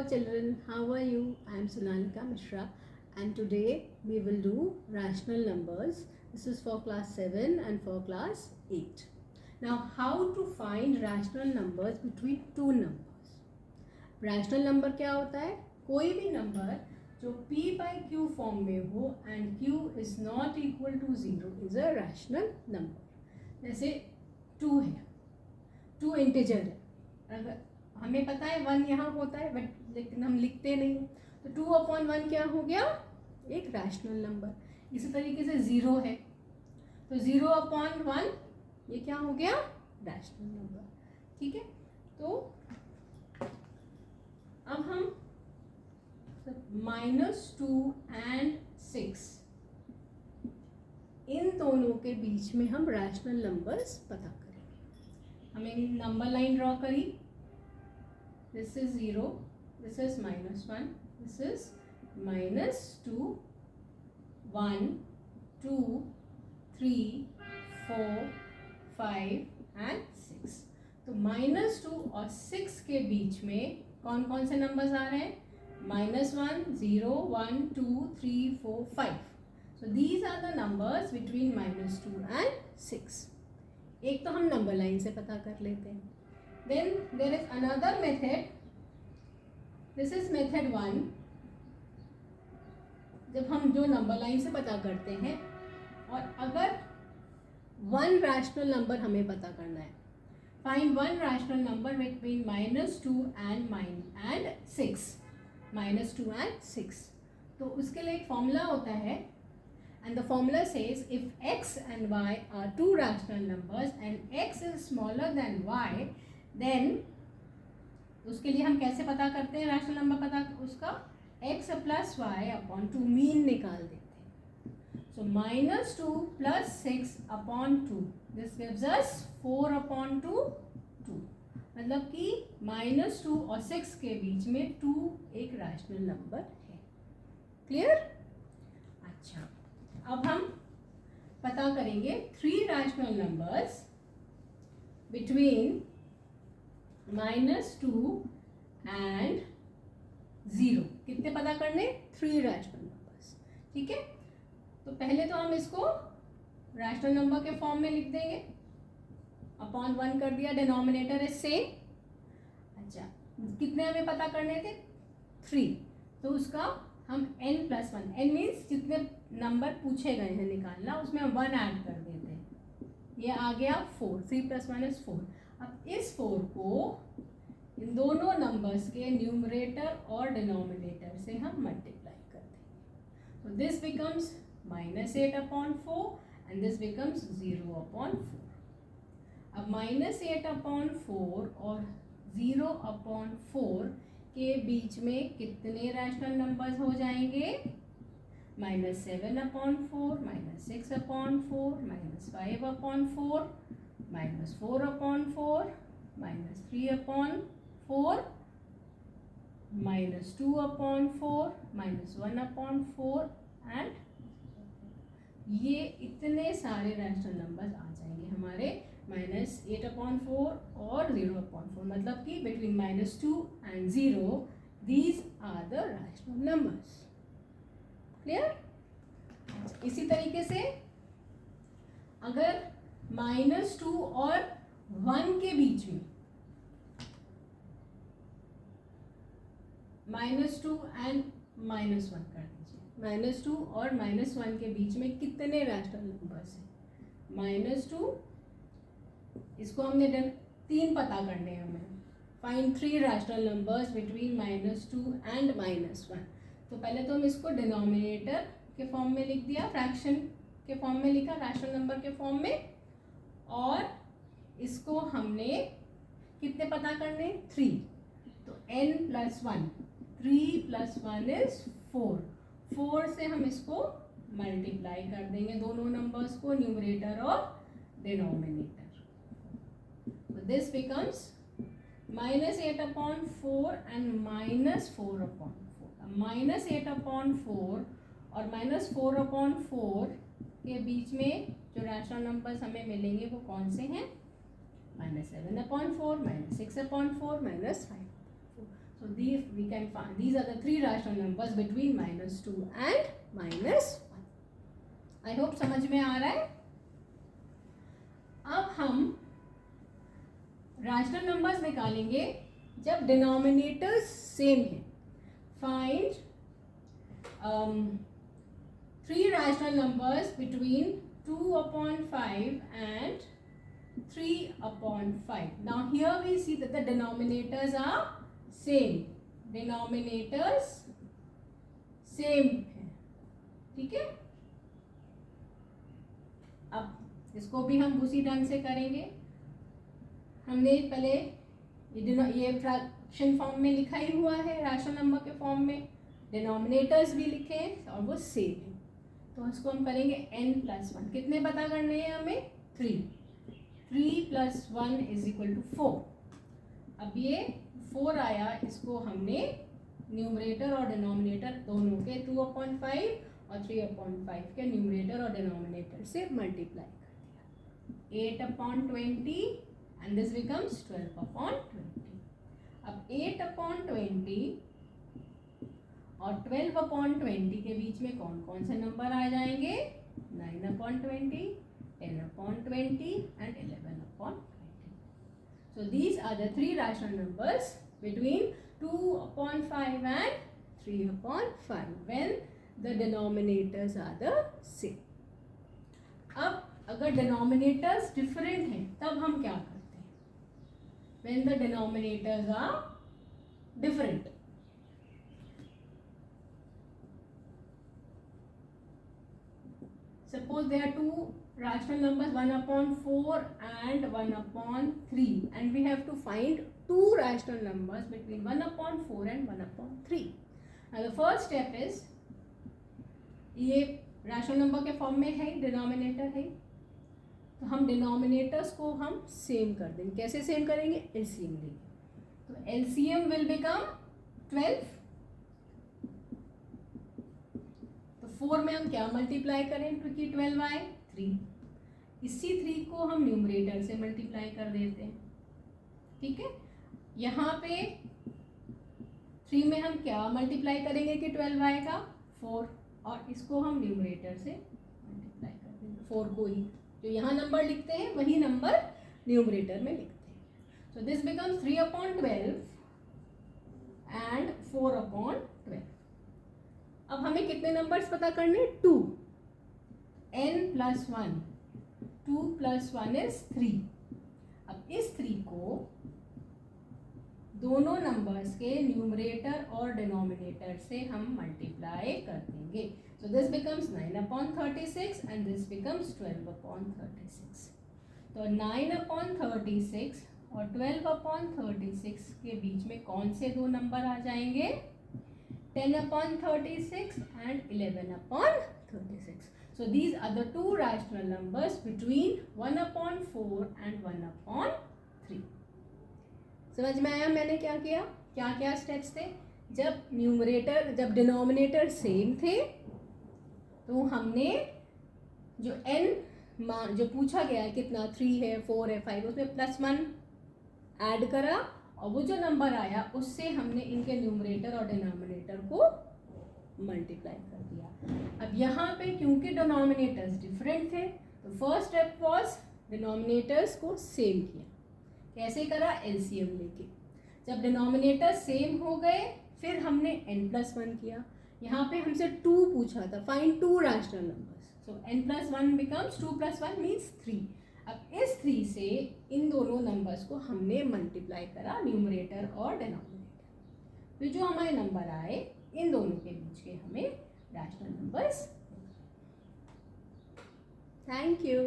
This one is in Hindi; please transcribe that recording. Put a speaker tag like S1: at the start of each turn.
S1: children, how are you? I am Sonanika Mishra and today we will do rational numbers. This is for class 7 and for class 8. Now how to find rational numbers between two numbers? Rational number क्या होता है? कोई भी नंबर जो p by q फॉर्म में हो and q is not equal to 0 is a rational number. जैसे 2 है, 2 इंटीजर है, अगर हमें पता है 1 यहाँ होता है बट लेकिन हम लिखते नहीं, तो 2/1 क्या हो गया? एक रैशनल नंबर। इसी तरीके से 0 है तो 0/1 ये क्या हो गया? Rational number. ठीक है, तो अब हम -2 and 6 इन दोनों के बीच में हम रैशनल नंबर्स पता करेंगे। हमें नंबर लाइन ड्रॉ करी, this is 0, this is -1, this is -2, 1, 2, 3, 4, 5 and 6। तो -2 और 6 के बीच में कौन कौन से नंबर्स आ रहे हैं? -1, 0, 1, 2, 3, 4, 5। So these are the numbers between -2 and 6। एक तो हम नंबर लाइन से पता कर लेते हैं। Then there is another method. This is method 1. जब हम जो नंबर लाइन से पता करते हैं और अगर वन रैशनल नंबर हमें पता करना है, find one rational number between -2 and 6, -2 and 6। तो उसके लिए एक फॉर्मूला होता है and the formula says if x and y are two rational numbers and x is smaller than y, then उसके लिए हम कैसे पता करते हैं रैशनल नंबर? पता उसका x + y/2 मीन निकाल देते हैं। सो -2 + 6/2 दिस गिव्स अस 4/2। मतलब कि -2 और 6 के बीच में 2 एक रैशनल नंबर है। क्लियर? अच्छा, अब हम पता करेंगे 3 रैशनल नंबर्स बिटवीन -2 and 0। कितने पता करने? 3 रैशनल नंबर्स। ठीक है, तो पहले तो हम इसको रैशनल नंबर के फॉर्म में लिख देंगे। /1 कर दिया, डिनोमिनेटर इज सेम। अच्छा, कितने हमें पता करने थे? 3। तो उसका हम n+1, n मीन्स जितने नंबर पूछे गए हैं निकालना, उसमें हम 1 ऐड कर देते हैं। ये आ गया 4। 3 + 1 is 4। अब इस 4 को इन दोनों नंबर्स के न्यूमरेटर और डिनोमिनेटर से हम मल्टीप्लाई कर देंगे। तो this becomes -8/4 and this becomes 0/4। अब -8/4 और 0/4 के बीच में कितने रैशनल नंबर्स हो जाएंगे? -7/4, -6/4, -5/4, -4/4, -3/4, -2/4, -1/4 एंड ये इतने सारे रैशनल नंबर्स आ जाएंगे हमारे -8/4 और 0/4। मतलब कि between -2 and 0 these are the rational numbers। Clear? इसी तरीके से अगर -2 और 1 के बीच में, -2 and -1 कर दीजिए, -2 और -1 के बीच में कितने रैशनल नंबर्स हैं? -2, इसको हमने 3 पता करने हैं हमें। Find 3 rational numbers between -2 and -1। तो पहले तो हम इसको डिनोमिनेटर के फॉर्म में लिख दिया, फ्रैक्शन के फॉर्म में लिखा, रैशनल नंबर के फॉर्म में, और इसको हमने कितने पता करने? 3। तो n+1, 3 + 1 is 4। 4 से हम इसको मल्टीप्लाई कर देंगे दोनों नंबर्स को, न्यूमरेटर और डिनोमिनेटर। तो दिस बिकम्स -8/4 and -4/4। -8/4 और -4/4 के बीच में जो रैशनल नंबर्स हमें मिलेंगे वो कौन से हैं? -7/4, -6/4, -5/4। So we can find these are the three rational numbers between -2 and -1. I hope समझ में आ रहा है. अब हम रैशनल नंबर्स निकालेंगे जब डिनोमिनेटर्स सेम है. Find 3 rational numbers between 2/5 and 3/5. Now here we see that the denominators are same. Denominators same है. ठीक है. अब इसको भी हम उसी ढंग से करेंगे. हमने पहले ये फ्रैक्शन फॉर्म में लिखा ही हुआ है, रैशनल नंबर के फॉर्म में. डिनोमिनेटर्स भी लिखे हैं और वो सेम है. तो इसको हम करेंगे n+1. कितने पता करने हैं हमें? 3. 3 + 1 = 4. अब ये 4 आया, इसको हमने न्यूमरेटर और डिनोमिनेटर दोनों के 2/5 और 3/5 के न्यूमरेटर और डिनोमिनेटर से मल्टीप्लाई कर दिया. 8/20 एंड दिस बिकम्स 12/20. अब 8/20 और 12/20 के बीच में कौन कौन से नंबर आ जाएंगे? 9/20, 10/20 and 11/20. So these are the 3 rational numbers between 2/5 and 3/5 when the denominators are the same. अब अगर denominators different हैं तब हम क्या करते हैं? When the denominators are different. Suppose there are 2 rational numbers, 1/4 and 1/3, and we have to find 2 rational numbers between 1/4 and 1/3. Now the first step is, ये rational number के फॉर्म में है, डिनोमिनेटर है, तो हम डिनोमिनेटर्स को हम सेम कर देंगे. कैसे सेम करेंगे? एलसीएम लेंगे. तो एलसीएम विल बिकम 12. 4 में हम क्या मल्टीप्लाई करें क्योंकि 12 आए? 3. इसी 3 को हम न्यूमरेटर से मल्टीप्लाई कर देते हैं. ठीक है. यहाँ पे 3 में हम क्या मल्टीप्लाई करेंगे कि 12 आएगा? 4. और इसको हम न्यूमरेटर से मल्टीप्लाई कर देंगे. 4 को ही जो यहाँ नंबर लिखते हैं वही नंबर न्यूमरेटर में लिखते हैं. So this becomes 3/12 and 4/12. अब हमें कितने नंबर्स पता करने? 2. n+1. 2 + 1 is 3. अब इस 3 को दोनों नंबर्स के न्यूमरेटर और डिनोमिनेटर से हम मल्टीप्लाई कर देंगे. So this becomes 9/36 and this becomes 12/36. तो 9/36 और 12/36 के बीच में कौन से दो नंबर आ जाएंगे? 10/36 and 11/36. So these are the 2 rational numbers between 1/4 and 1/3. समझ में आया मैंने क्या किया? क्या क्या स्टेप्स थे? जब डिनोमिनेटर सेम थे तो हमने जो n मान जो पूछा गया है कितना 3 है, 4 है, 5, उसमें +1 ऐड करा और वो जो नंबर आया उससे हमने इनके न्यूमरेटर और डिनोमिनेटर को मल्टीप्लाई कर दिया. अब यहाँ पे क्योंकि डिनोमिनेटर्स डिफरेंट थे तो फर्स्ट स्टेप वाज डिनोमिनेटर्स को सेम किया. कैसे करा? एलसीएम लेके. जब डिनोमिनेटर सेम हो गए फिर हमने n+1 किया. यहाँ पे हमसे 2 पूछा था, फाइंड 2 रैशनल नंबर्स. सो n+1 बिकम्स 2 + 1 मीन्स 3. अब इस 3 से इन दोनों नंबर्स को हमने मल्टीप्लाई करा न्यूमरेटर और डिनोमिनेटर. फिर जो हमारे नंबर आए इन दोनों के बीच के हमें रैशनल नंबर्स. Thank you.